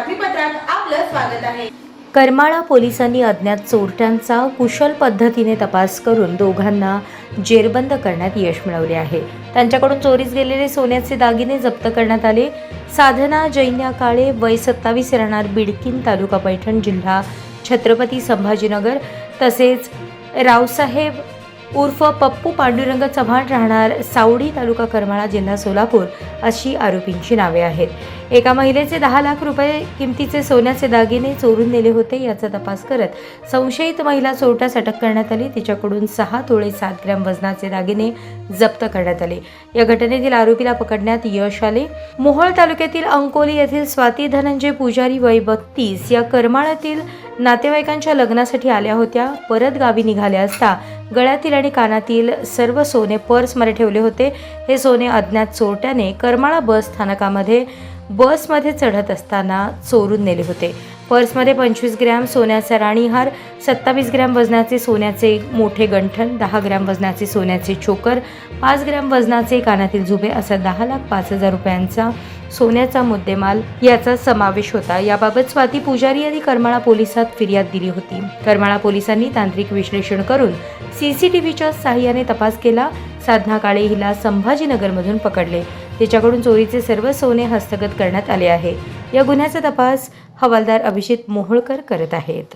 बातमीपत्रात आपलं स्वागत आहे। करमाळा पोलिसांनी अज्ञात चोरट्यांचा कुशल पद्धतीने तपास करून दोघांना जेरबंद करण्यात यश मिळवले आहे। त्यांच्याकडून चोरीस गेलेले सोन्याचे दागिने जप्त करण्यात आले। साधना जैन्या काळे वय 27 राहणार बिडकीन तालुका पैठण जिल्हा छत्रपती संभाजीनगर तसेच रावसाहेब उर्फ पप्पू पांडुरंग चव्हाण राहणार सावडी तालुका करमाळा जिल्हा सोलापूर अशी आरोपींची नावे आहेत। एका महिलेचे 10 लाख रुपये किमतीचे सोन्याचे दागिने चोरून नेले होते। याचा तपास करत संशयित महिला चोरट्यास अटक करण्यात आली। तिच्याकडून 6 तोळे 7 ग्रॅम वजनाचे दागिने जप्त करण्यात आले। या घटनेतील आरोपीला पकडण्यात यश आले। मोहोळ तालुक्यातील अंकोली येथील स्वाती धनंजय पुजारी वय 32 या करमाळ्यातील नातेवाईकांच्या लग्नासाठी आल्या होत्या। परत गावी निघाल्या असता गळ्यातील आणि कानातील सर्व सोने पर्समध्ये ठेवले होते। हे सोने अज्ञात चोरट्याने करमाळा बस स्थानकामध्ये बसमध्ये चढत असताना चोरून नेले होते। पर्समध्ये 25 ग्रॅम सोन्याचा राणीहार, 27 ग्रॅम वजनाचे सोन्याचे मोठे गंठण, 10 ग्रॅम वजनाचे सोन्याचे चोकर, 5 ग्रॅम वजनाचे कानातील झुबे असा 10,05,000 रुपयांचा सोन्याचा मुद्देमाल याचा समावेश होता। याबाबत स्वाती पुजारी यांनी करमाळा पोलिसात फिर्याद दिली होती। करमाळा पोलिसांनी तांत्रिक विश्लेषण करून सीसीटीव्हीच्या सहाय्याने तपास केला। साधना काळे हिला संभाजीनगरमधून पकडले। तिच्याकडून चोरीचे सर्व सोने हस्तगत करण्यात आले आहे। या गुन्ह्याचा तपास हवालदार अभिजित मोहोळकर करत आहेत।